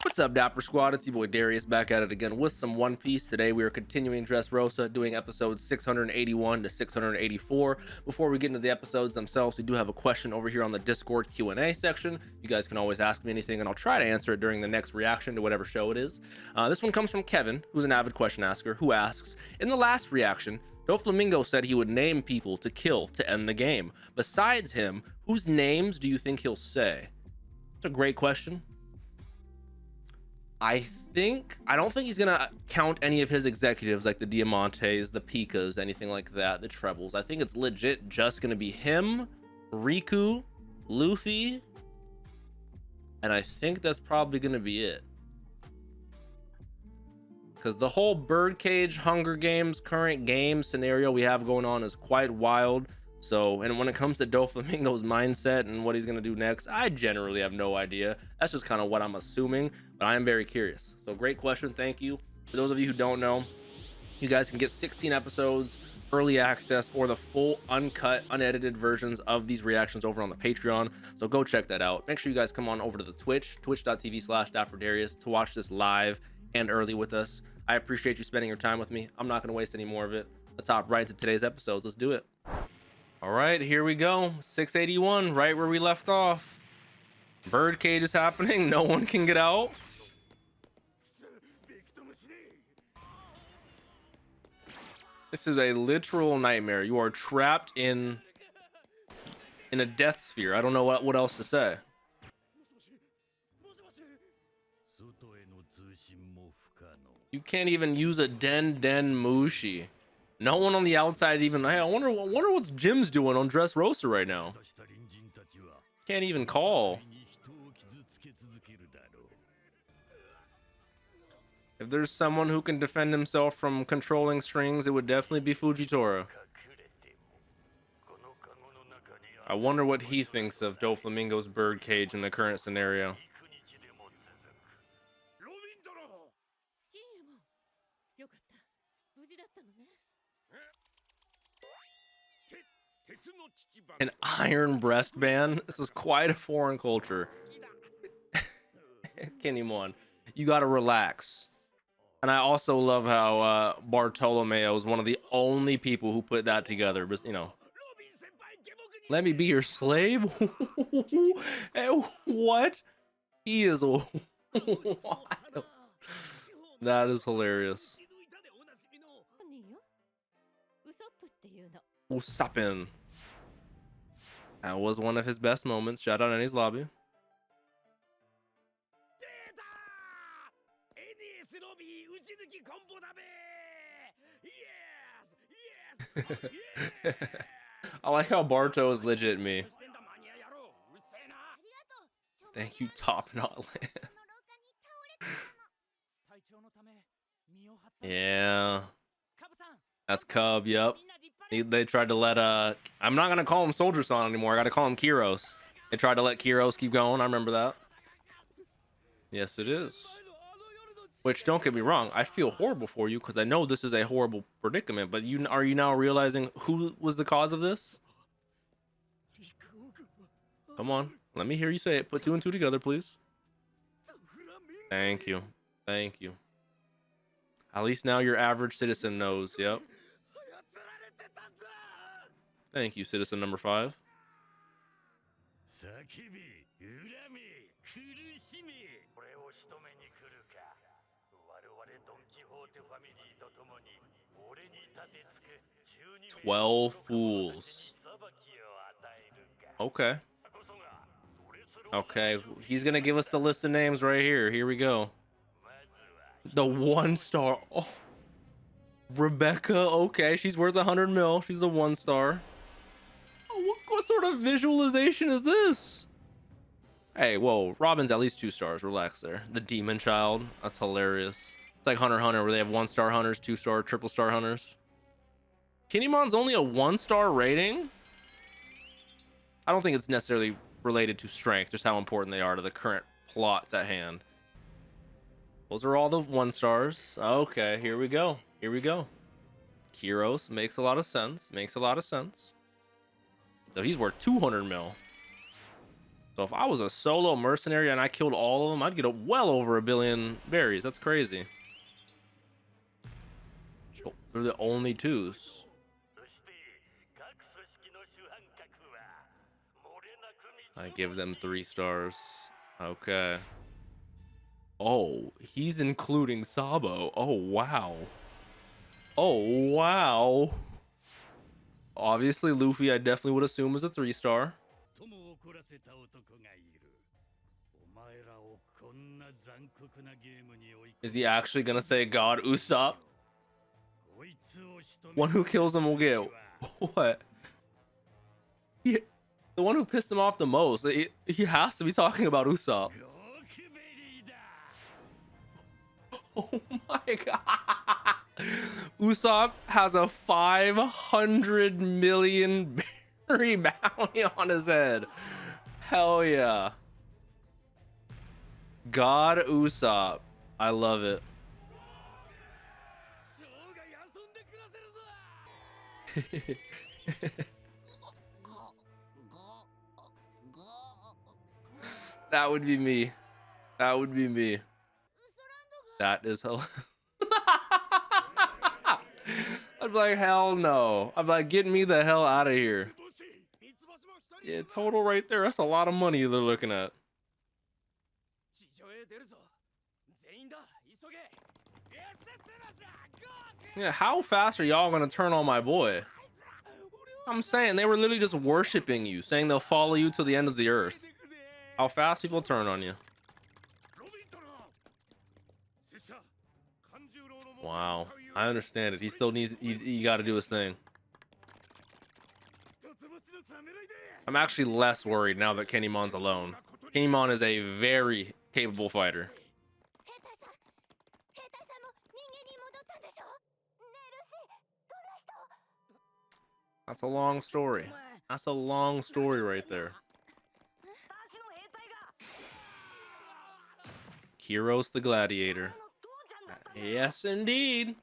What's up, Dapper Squad? It's your boy Darius back at it again with some One Piece. Today we are continuing Dressrosa, doing episodes 681 to 684. Before we get into the episodes themselves, we do have a question over here on the Discord Q&A section. You guys can always ask me anything, and I'll try to answer it during the next reaction to whatever show it is. This one comes from Kevin, who's an avid question asker, who asks, in the last reaction, Doflamingo said he would name people to kill to end the game. Besides him, whose names do you think he'll say? It's a great question. I don't think he's gonna count any of his executives like the Diamantes, the Pikas, anything like that, the Trebles. I think it's legit just gonna be him, Riku, Luffy, and I think that's probably gonna be it. Because the whole Birdcage, Hunger Games, current game scenario we have going on is quite wild. So, and when it comes to Doflamingo's mindset and what he's going to do next, I generally have no idea. That's just kind of what I'm assuming, but I am very curious. So great question. Thank you. For those of you who don't know, you guys can get 16 episodes, early access, or the full uncut, unedited versions of these reactions over on the Patreon. So go check that out. Make sure you guys come on over to the twitch.tv/DapperDarius to watch this live and early with us. I appreciate you spending your time with me. I'm not going to waste any more of it. Let's hop right into today's episodes. Let's do it. All right, here we go. 681, right where we left off. Birdcage is happening. No one can get out. This is a literal nightmare. You are trapped in a death sphere. I don't know what else to say. You can't even use a Den Mushi. No one on the outside even. Hey, I wonder what's Jim's doing on Dressrosa right now. Can't even call. If there's someone who can defend himself from controlling strings, it would definitely be Fujitora. I wonder what he thinks of Doflamingo's Birdcage in the current scenario. An iron breast band? This is quite a foreign culture. Kinemon, you gotta relax. And I also love how Bartolomeo is one of the only people who put that together. But you know, let me be your slave. What? He is wild. That is hilarious. Usoppin. That was one of his best moments. Shout out Annie's lobby. I like how Barto is legit me. Thank you, Top Knot Land. Yeah. That's Cub, yep. They tried to let I'm not gonna call him Soldier Son anymore. I gotta call him Kiros. They tried to let Kiros keep going. I remember that. Yes, it is. Which, don't get me wrong, I feel horrible for you because I know this is a horrible predicament. But are you now realizing who was the cause of this? Come on, let me hear you say it. Put two and two together, please. Thank you. Thank you. At least now your average citizen knows. Yep. Thank you, citizen number 5. "12 fools." Okay. Okay, he's gonna give us the list of names right here. Here we go. The 1 star. Oh, Rebecca. Okay, she's worth 100 mil. She's the 1 star. Oh, what sort of visualization is this? Hey, whoa, Robin's at least 2 stars. Relax there. The Demon Child. That's hilarious. It's like Hunter x Hunter where they have 1-star hunters, 2-star, triple-star hunters. Kinemon's only a 1-star rating? I don't think it's necessarily related to strength, just how important they are to the current plots at hand. Those are all the 1 stars. Okay, here we go. Here we go. Kiros makes a lot of sense. Makes a lot of sense. So he's worth 200 mil. So if I was a solo mercenary and I killed all of them, I'd get well over 1 billion berries. That's crazy. Oh, they're the only twos. I give them 3 stars. Okay. Oh, he's including Sabo. Oh, wow. Oh, wow. Obviously, Luffy, I definitely would assume is a 3-star. Is he actually gonna say God Usopp? One who kills him will get what? The one who pissed him off the most. He has to be talking about Usopp. Oh my god. Usopp has a 500 million berry bounty on his head. Hell yeah. God Usopp. I love it. That would be me. That would be me. That is hell. I'd be like, hell no. I'd be like, get me the hell out of here. Yeah, total right there. That's a lot of money they're looking at. Yeah, how fast are y'all gonna turn on my boy? I'm saying they were literally just worshiping you, saying they'll follow you till the end of the earth. How fast people turn on you. Wow, I understand it. He still needs, he got to do his thing. I'm actually less worried now that Kinemon's alone. Kinemon is a very capable fighter. That's a long story. That's a long story right there. Kyros the Gladiator. Yes, indeed.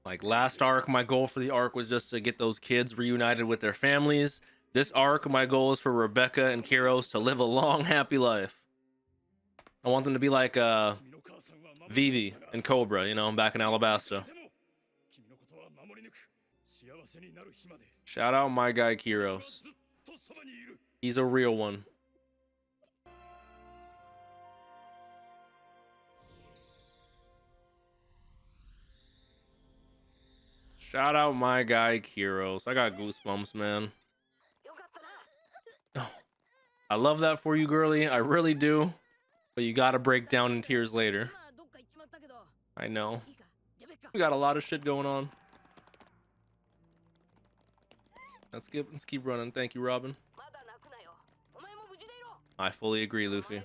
Like last arc, my goal for the arc was just to get those kids reunited with their families. This arc, my goal is for Rebecca and Kyros to live a long, happy life. I want them to be like Vivi and Cobra, you know, back in Alabasta. Shout out my guy Kyros. He's a real one. Shout out my guy Kyros. I got goosebumps, man. Oh, I love that for you, girly. I really do. But you gotta break down in tears later. I know. We got a lot of shit going on. Let's keep running. Thank you, Robin. I fully agree, Luffy.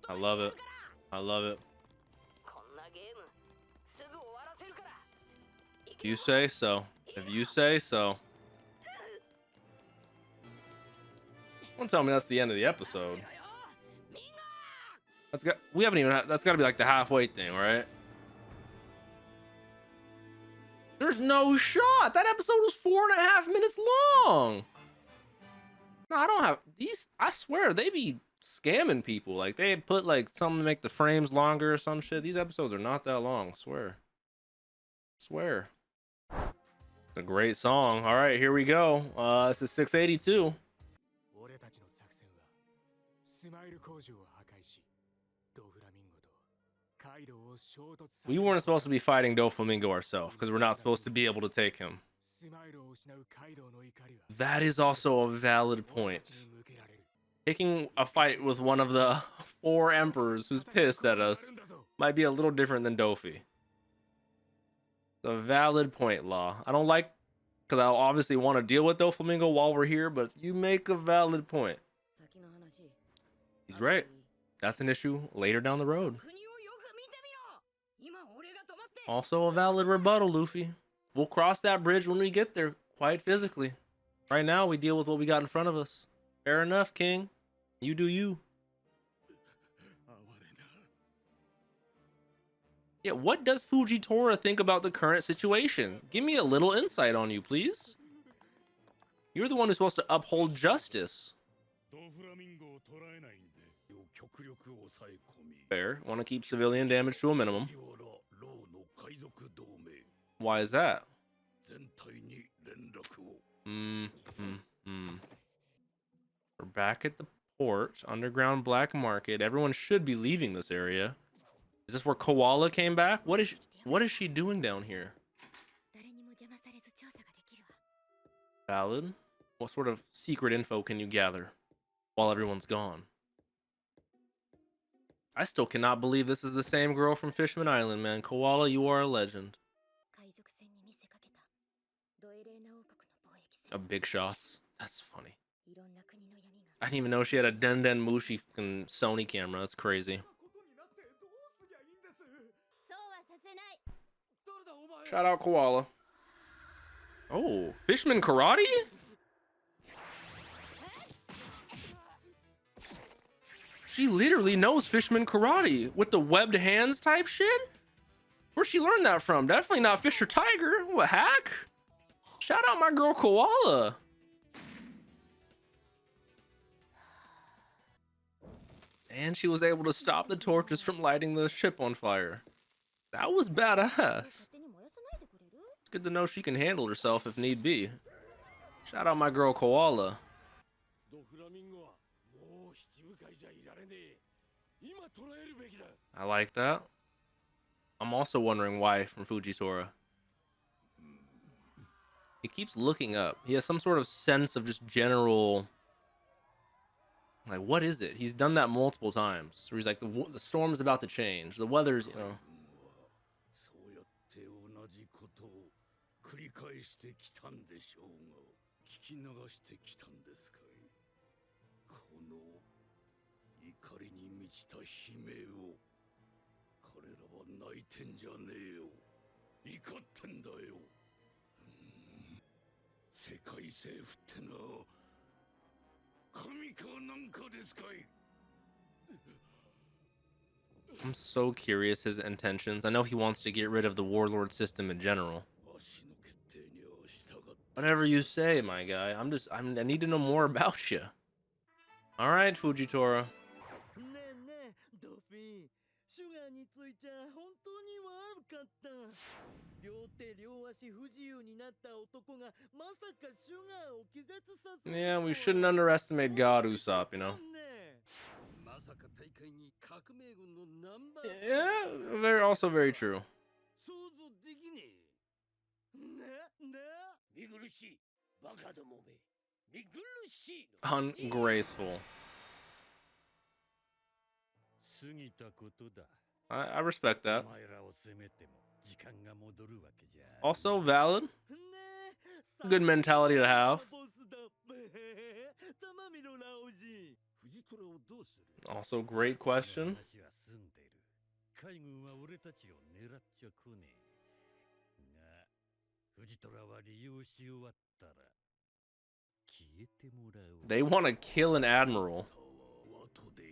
I love it. I love it. If you say so. If you say so. Don't tell me that's the end of the episode. We haven't even that's got to be like the halfway thing, right? There's no shot. That episode was 4.5 minutes long. No, I don't have these. I swear they be scamming people. Like they put like something to make the frames longer or some shit. These episodes are not that long. Swear. Swear. It's a great song. All right, here we go. This is 682. We weren't supposed to be fighting Doflamingo ourselves because we're not supposed to be able to take him. That is also a valid point. Taking a fight with one of the 4 emperors who's pissed at us might be a little different than Dofi. It's a valid point, Law. I don't like, because I obviously want to deal with Doflamingo while we're here, but you make a valid point. He's right. That's an issue later down the road. Also a valid rebuttal, Luffy. We'll cross that bridge when we get there, quite physically. Right now, we deal with what we got in front of us. Fair enough, King. You do you. Yeah, what does Fujitora think about the current situation? Give me a little insight on you, please. You're the one who's supposed to uphold justice. Fair. Want to keep civilian damage to a minimum. Why is that? We're back at the port, underground black market. Everyone should be leaving this area. Is this where Koala came back? What is she doing down here? Valid. What sort of secret info can you gather while everyone's gone? I still cannot believe this is the same girl from Fishman Island, man. Koala, you are a legend. Big shots. That's funny. I didn't even know she had a Den Mushi fucking Sony camera. That's crazy. Shout out Koala. Oh, Fishman Karate? She literally knows Fishman Karate with the webbed hands type shit? Where'd she learn that from? Definitely not Fisher Tiger. What hack? Shout out my girl Koala. And she was able to stop the torches from lighting the ship on fire. That was badass. It's good to know she can handle herself if need be. Shout out my girl Koala. I like that. I'm also wondering why from Fujitora. He keeps looking up. He has some sort of sense of just general... Like, what is it? He's done that multiple times. Where he's like, the storm's about to change. The weather's, you know... I'm so curious his intentions. I know he wants to get rid of the warlord system in general. Whatever you say, my guy. I need to know more about you. All right, Fujitora. Yeah, we shouldn't underestimate God, Usopp, you know. Yeah, also very true. Ungraceful. I respect that. Also valid. Good mentality to have. Also great question. They want to kill an admiral.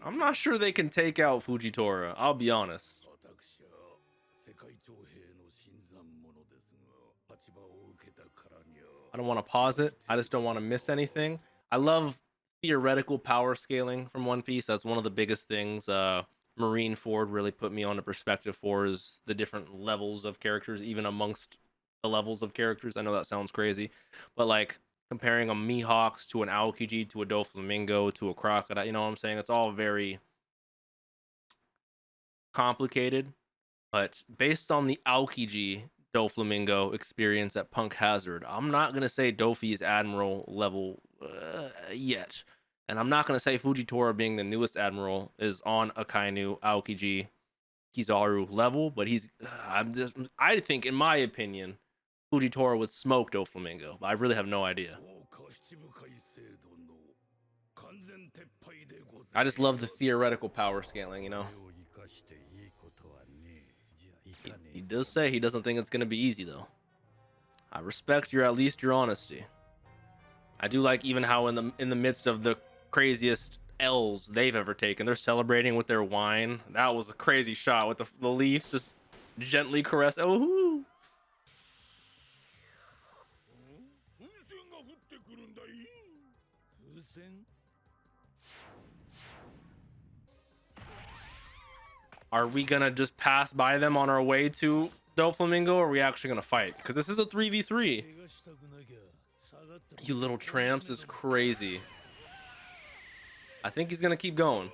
I'm not sure they can take out Fujitora, I'll be honest. I don't want to pause it. I just don't want to miss anything. I love theoretical power scaling from One Piece. That's one of the biggest things Marineford really put me on the perspective for, is the different levels of characters, even amongst the levels of characters. I know that sounds crazy, but like comparing a Mihawks to an Aokiji to a Doflamingo to a Crocodile, you know what I'm saying? It's all very complicated, but based on the Aokiji Doflamingo experience at Punk Hazard, I'm not going to say Dofi's Admiral level yet. And I'm not going to say Fujitora being the newest Admiral is on Akainu, Aokiji, Kizaru level, but I think, in my opinion, Fujitora would smoke Doflamingo. I really have no idea. I just love the theoretical power scaling, you know? He does say he doesn't think it's going to be easy, though. I respect at least your honesty. I do like even how in the midst of the craziest L's they've ever taken. They're celebrating with their wine. That was a crazy shot with the leaf just gently caress. Oh, are we gonna just pass by them on our way to Doflamingo, or are we actually gonna fight? Because this is a 3v3. You little tramps is crazy. I think he's gonna keep going.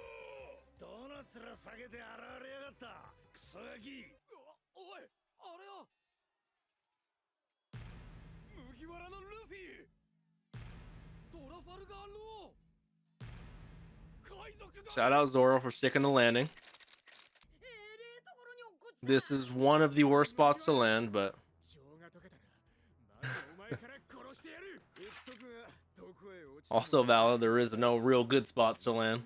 Shout out Zoro for sticking the landing. This is one of the worst spots to land, but also valid. There is no real good spots to land.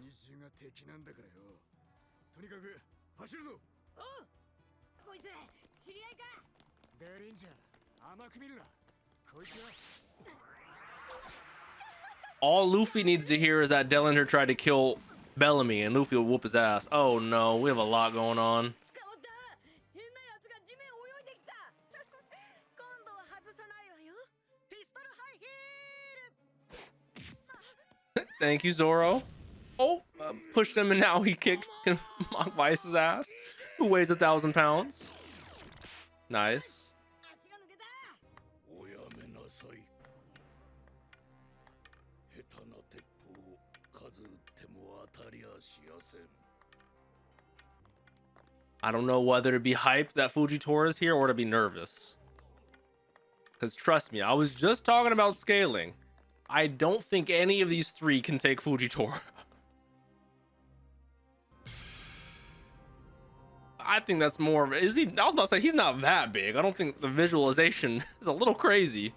All Luffy needs to hear is that Dellinger tried to kill Bellamy, and Luffy will whoop his ass. Oh no, we have a lot going on. Thank you, Zoro. Oh, pushed him, and now he kicked Mock Vice's ass, who weighs 1,000 pounds. Nice. I don't know whether to be hyped that Fujitora is here or to be nervous. Because trust me, I was just talking about scaling. I don't think any of these three can take Fujitora. I think that's more of, is he? I was about to say he's not that big. I don't think the visualization is a little crazy.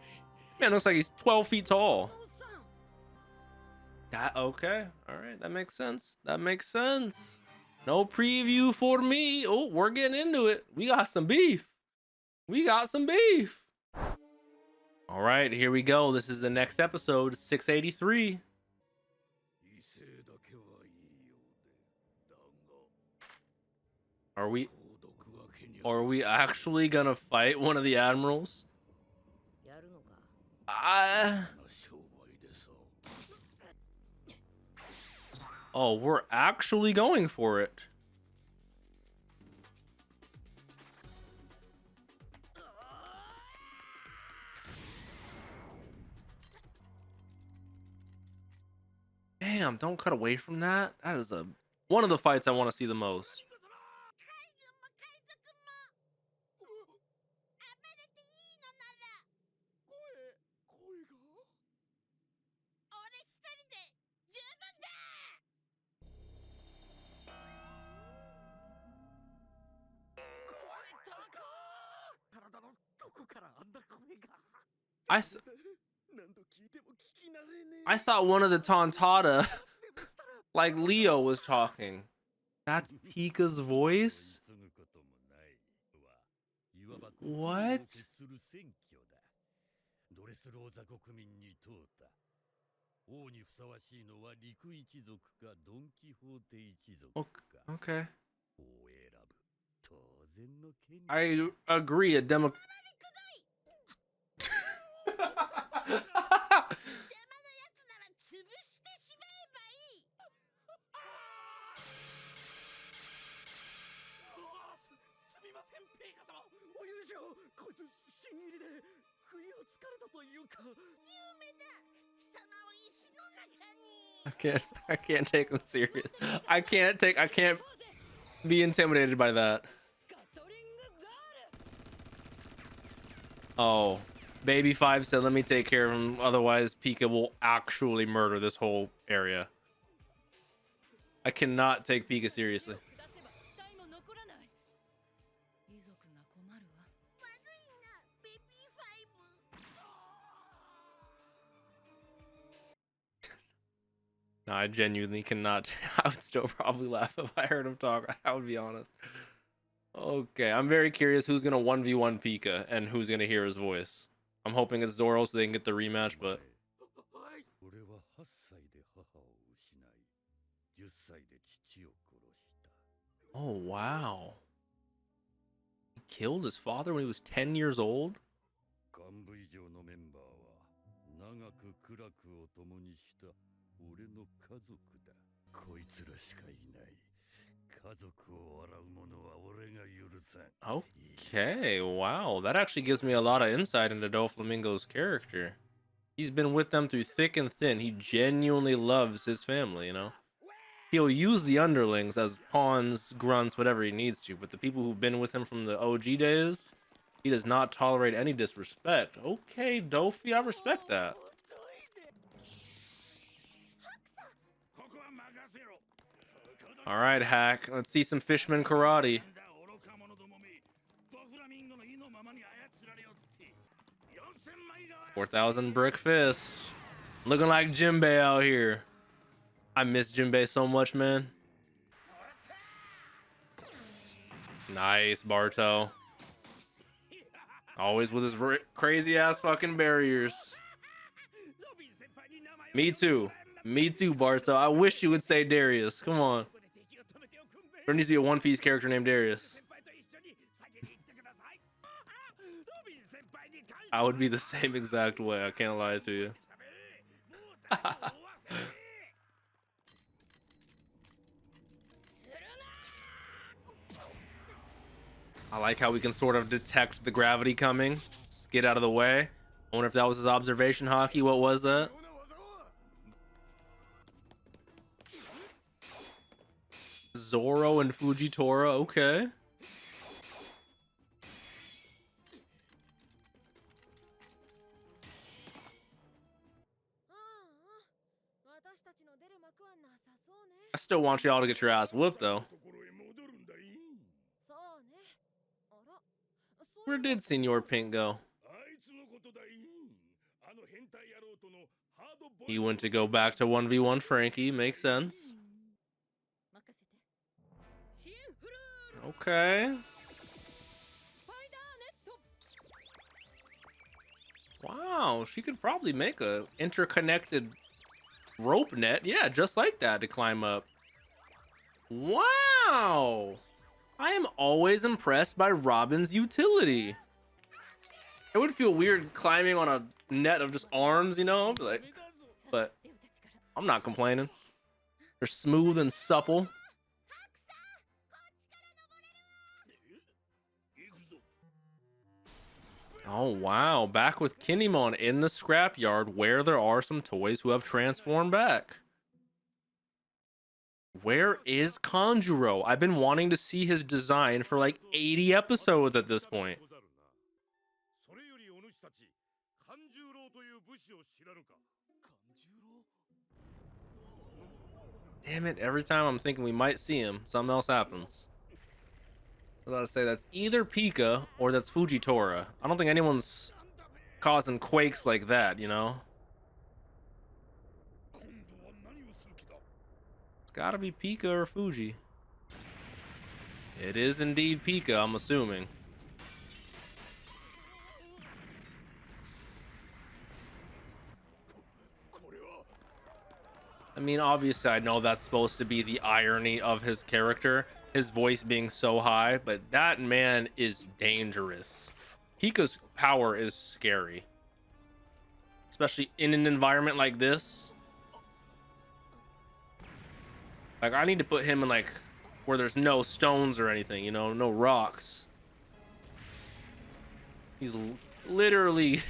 Man, looks like he's 12 feet tall. Okay, all right, that makes sense. That makes sense. No preview for me. Oh, we're getting into it. We got some beef. We got some beef. All right, here we go. This is the next episode, 683. Are we actually gonna fight one of the admirals? Oh, we're actually going for it. Damn, don't cut away from that. That is one of the fights I want to see the most. I thought one of the Tontada, like Leo, was talking. That's Pika's voice? What? Okay. I agree. I can't take him serious. I can't be intimidated by that. Oh, Baby 5 said, let me take care of him. Otherwise, Pika will actually murder this whole area. I cannot take Pika seriously. No, I genuinely cannot. I would still probably laugh if I heard him talk. I would be honest. Okay, I'm very curious who's gonna 1v1 Pika and who's gonna hear his voice. I'm hoping it's Zoro so they can get the rematch, but Oh, wow. He killed his father when he was 10 years old? Okay, wow. That actually gives me a lot of insight into Doflamingo's character. He's been with them through thick and thin. He genuinely loves his family, you know? He'll use the underlings as pawns, grunts, whatever he needs to, but the people who've been with him from the OG days, he does not tolerate any disrespect. Okay, Dofi, I respect that. All right, Hack. Let's see some Fishman karate. 4,000 brick fist. Looking like Jinbei out here. I miss Jinbei so much, man. Nice, Barto. Always with his crazy ass fucking barriers. Me too. Me too, Barto. I wish you would say Darius. Come on. There needs to be a One Piece character named Darius. I would be the same exact way. I can't lie to you. I like how we can sort of detect the gravity coming. Just get out of the way. I wonder if that was his observation hockey. What was that? Zoro and Fujitora. Okay. I still want y'all to get your ass whooped, though. Where did Senor Pink go? He went to go back to 1v1 Frankie. Makes sense. Okay. Wow, she could probably make a interconnected rope net. Yeah, just like that to climb up. Wow. I am always impressed by Robin's utility. It would feel weird climbing on a net of just arms, you know? Like, but I'm not complaining. They're smooth and supple. Oh, wow. Back with Kinemon in the scrapyard where there are some toys who have transformed back. Where is Kanjuro? I've been wanting to see his design for like 80 episodes at this point. Damn it, every time I'm thinking we might see him, something else happens. I was about to say that's either Pika or that's Fujitora. I don't think anyone's causing quakes like that, you know? It's gotta be Pika or Fuji. It is indeed Pika, I'm assuming. I mean, obviously, I know that's supposed to be the irony of his character, his voice being so high, but that man is dangerous. Pika's power is scary, especially in an environment like this. Like, I need to put him in, like, where there's no stones or anything, you know, no rocks. He's literally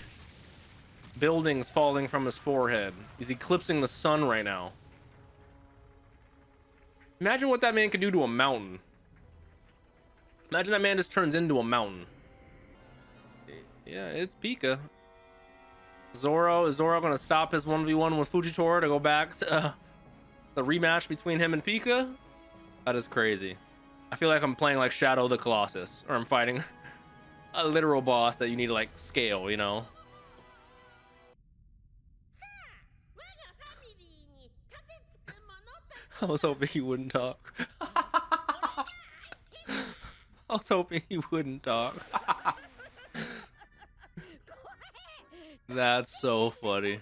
buildings falling from his forehead. He's eclipsing the sun right now. Imagine what that man could do to a mountain. Imagine that man just turns into a mountain. Yeah, it's Pika. Zoro. Is Zoro gonna stop his 1v1 with Fujitora to go back to the rematch between him and Pika? That is crazy. I feel like I'm playing like Shadow of the Colossus, or I'm fighting a literal boss that you need to like scale, you know? I was hoping he wouldn't talk. I was hoping he wouldn't talk. That's so funny.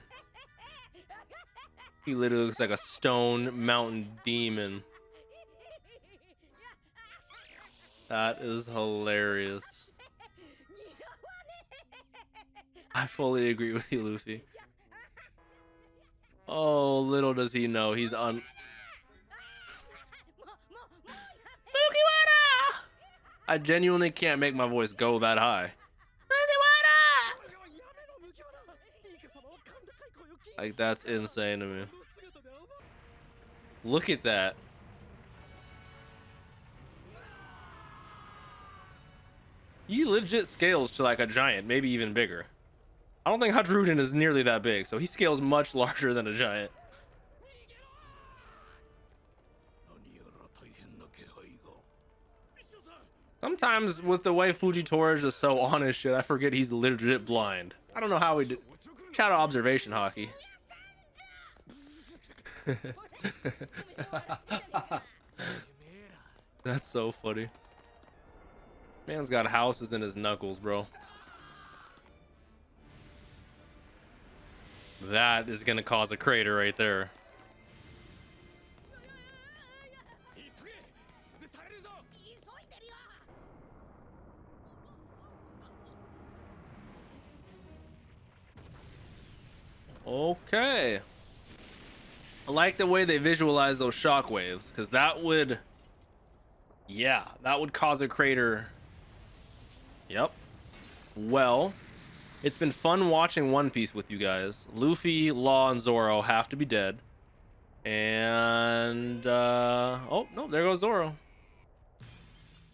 He literally looks like a stone mountain demon. That is hilarious. I fully agree with you, Luffy. Oh, little does he know he's on. I genuinely can't make my voice go that high. Like, that's insane to me. Look at that. He legit scales to like a giant, maybe even bigger. I don't think Hadruden is nearly that big, so he scales much larger than a giant. Sometimes with the way Fujitora is just so on his shit, I forget he's legit blind. I don't know how he did. Shout out observation hockey. That's so funny. Man's got houses in his knuckles, bro. That is gonna cause a crater right there. Okay. I like the way they visualize those shockwaves, because that would, yeah, that would cause a crater. Yep. Well, it's been fun watching One Piece with you guys. Luffy, Law, and Zoro have to be dead. And, oh, no, there goes Zoro.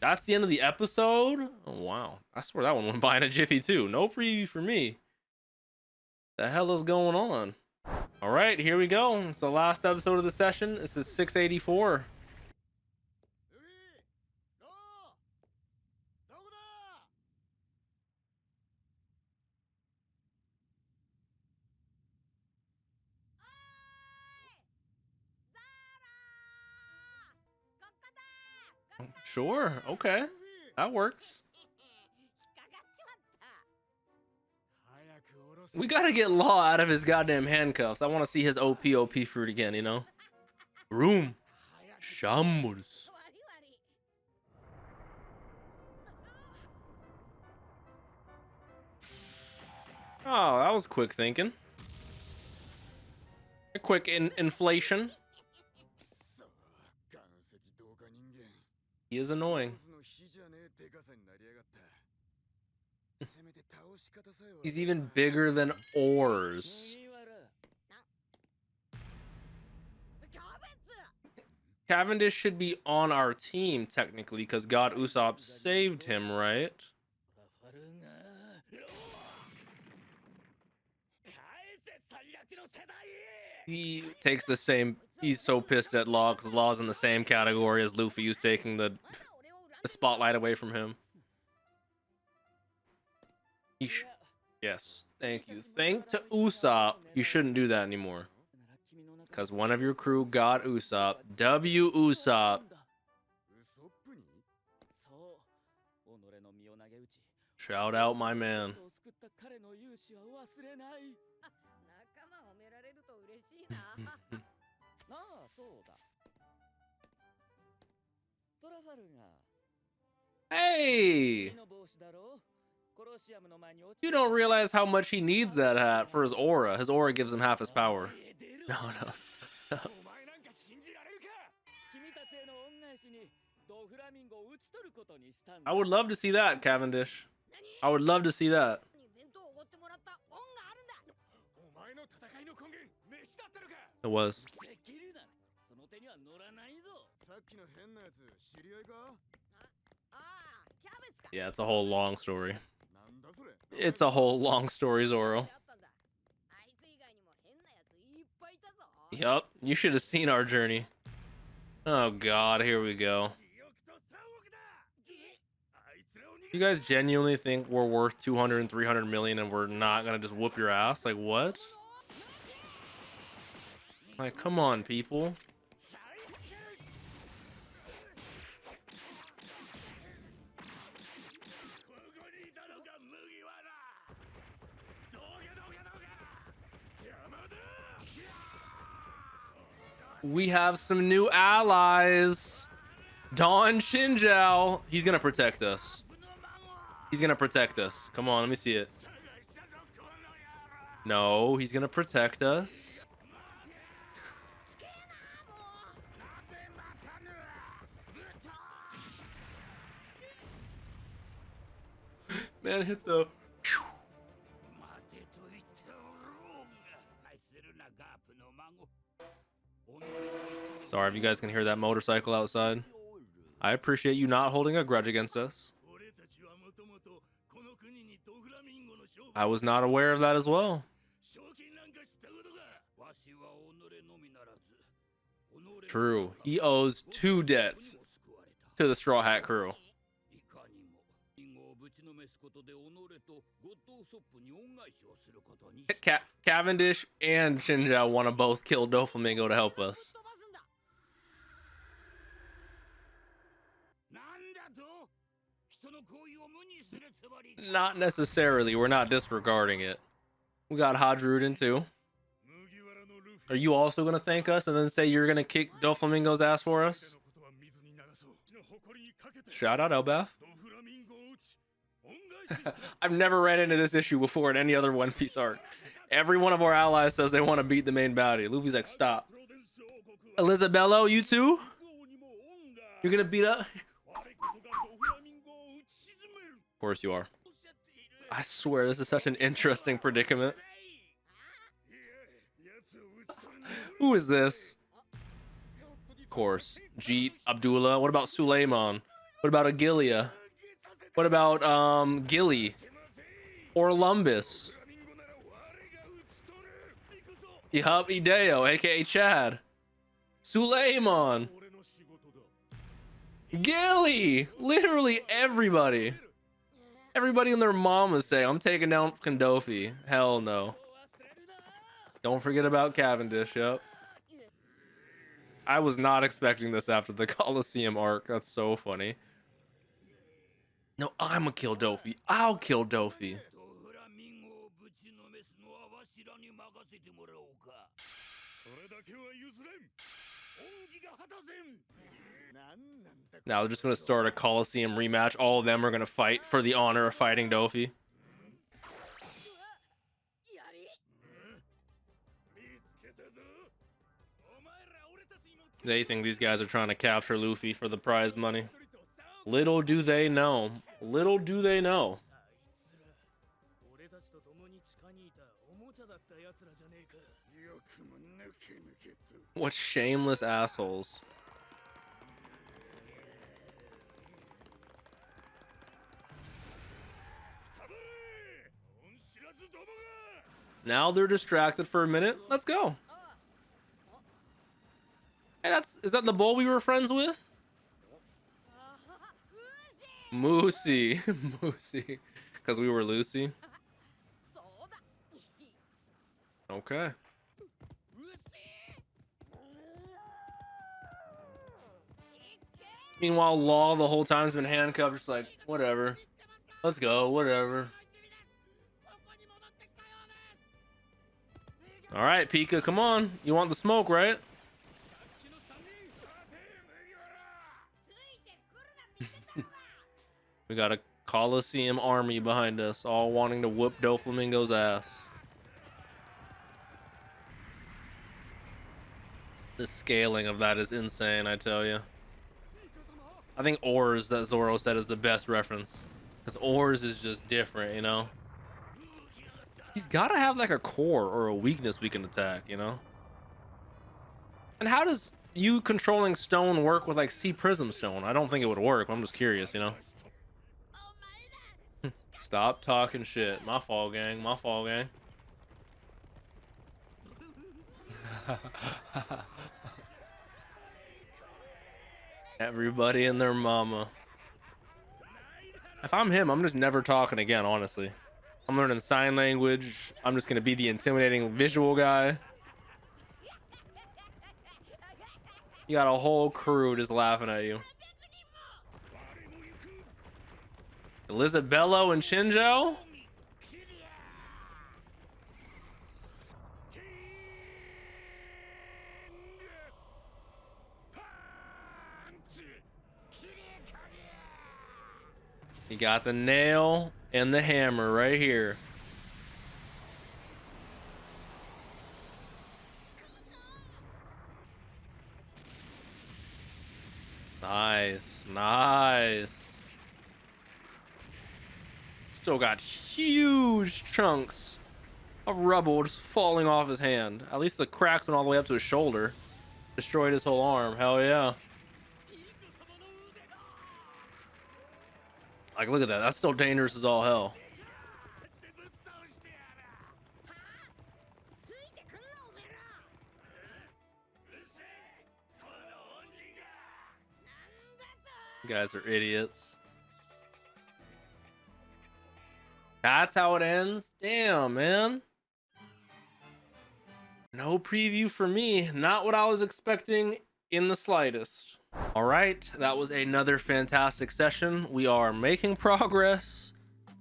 That's the end of the episode? Oh, wow. I swear that one went by in a jiffy, too. No preview for me. The hell is going on? All right, here we go. It's the last episode of the session. This is 684. Sure, okay. That works. We gotta get Law out of his goddamn handcuffs. I want to see his OP fruit again, you know? Room. Shambles. Oh, that was quick thinking. A quick inflation. He is annoying. He's even bigger than Oars. Cavendish should be on our team, technically, because God Usopp saved him, right? He takes the same... He's so pissed at Law, because Law's in the same category as Luffy, who's taking the spotlight away from him. Yes, thank you. Thank to Usopp, you shouldn't do that anymore. Because one of your crew got Usopp. W Usopp. Shout out my man. Hey! You don't realize how much he needs that hat for his aura. His aura gives him half his power. No. I would love to see that, Cavendish. I would love to see that. It was. Yeah, it's a whole long story. It's a whole long story, Zoro. Yup, you should have seen our journey. Oh god, here we go. You guys genuinely think we're worth 200 and 300 million and we're not gonna just whoop your ass? Like, what? Like, come on, people. We have some new allies. Don Shinjao. He's gonna protect us. He's gonna protect us. Come on, let me see it. No, he's gonna protect us. Man, hit the... Sorry if you guys can hear that motorcycle outside. I appreciate you not holding a grudge against us. I was not aware of that as well. True. He owes 2 debts to the Straw Hat crew. Cavendish and Shinjao want to both kill Doflamingo to help us. Not necessarily. We're not disregarding it. We got Hadruden too. Are you also going to thank us and then say you're going to kick Doflamingo's ass for us? Shout out Elbaf. I've never ran into this issue before in any other One Piece arc. Every one of our allies says they want to beat the main baddie. Luffy's like, stop. Elizabello, you too? You're going to beat up? Of course you are. I swear, this is such an interesting predicament. Who is this? Of course. Jeet, Abdullah. What about Suleiman? What about Agilia? What about Gilly? Or Lumbus? Yup, Ideo, aka Chad. Suleiman. Gilly! Literally everybody. Everybody and their mama say, I'm taking down Kondofi. Hell no. Don't forget about Cavendish, yep. I was not expecting this after the Coliseum arc. That's so funny. No, I'm gonna kill Dofi. I'll kill Dofi. Now they're just gonna start a Coliseum rematch. All of them are gonna fight for the honor of fighting Dofi. They think these guys are trying to capture Luffy for the prize money. Little do they know. Little do they know. What shameless assholes. Now they're distracted for a minute. Let's go. Hey, is that the bull we were friends with? Moosey. Moosey. Because we were Lucy. Okay. Meanwhile, Law the whole time's been handcuffed, just like, whatever. Let's go, whatever. Alright, Pika, come on. You want the smoke, right? We got a Coliseum army behind us, all wanting to whoop Doflamingo's ass. The scaling of that is insane, I tell you. I think Oars, that Zoro said, is the best reference. Because Oars is just different, you know? He's got to have like a core or a weakness we can attack, you know? And how does you controlling stone work with like Sea Prism Stone? I don't think it would work. I'm just curious, you know? Stop talking shit. My fault, gang. My fault, gang. Everybody and their mama. If I'm him, I'm just never talking again, honestly. I'm learning sign language. I'm just gonna be the intimidating visual guy. You got a whole crew just laughing at you. Elizabello and Shinjo? You got the nail and the hammer right here. Nice, nice. Still got huge chunks of rubble just falling off his hand. At least the cracks went all the way up to his shoulder. Destroyed his whole arm. Hell yeah. Like, look at that. That's still dangerous as all hell. You guys are idiots. That's how it ends? Damn, man. No preview for me. Not what I was expecting in the slightest. All right, that was another fantastic session. We are making progress.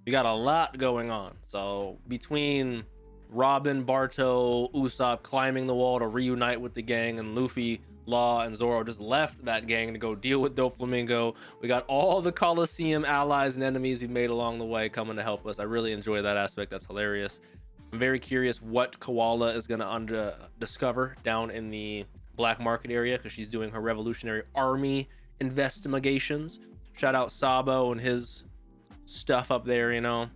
We got a lot going on. So between Robin, Barto, Usopp climbing the wall to reunite with the gang, and Luffy, Law, and Zoro just left that gang to go deal with Doflamingo. We got all the Coliseum allies and enemies we made along the way coming to help us. I really enjoy that aspect. That's hilarious. I'm very curious what Koala is going to discover down in the black market area, because she's doing her Revolutionary Army investigations. Shout out Sabo and his stuff up there, you know.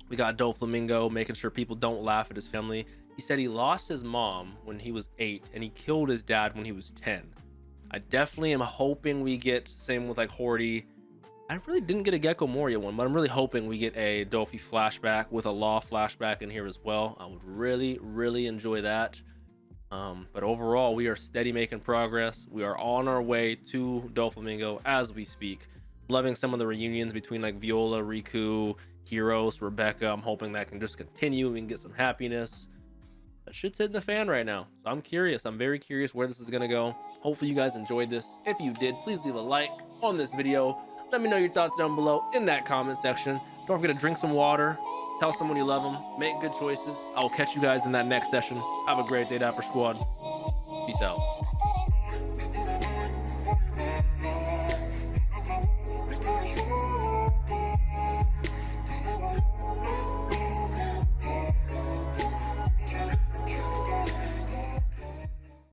We got Doflamingo making sure people don't laugh at his family. He said he lost his mom when he was 8 and he killed his dad when he was 10. I definitely am hoping we get, same with like Horty. I really didn't get a Gecko Moria one, but I'm really hoping we get a Dofi flashback with a Law flashback in here as well. I would really enjoy that. But overall, we are steady making progress. We are on our way to Doflamingo as we speak. Loving some of the reunions between like Viola, Riku, Heroes, Rebecca. I'm hoping that can just continue. We can get some happiness. That shit's hitting the fan right now. So I'm curious. I'm very curious where this is going to go. Hopefully you guys enjoyed this. If you did, please leave a like on this video. Let me know your thoughts down below in that comment section. Don't forget to drink some water. Tell someone you love them. Make good choices. I will catch you guys in that next session. Have a great day, Dapper Squad. Peace out.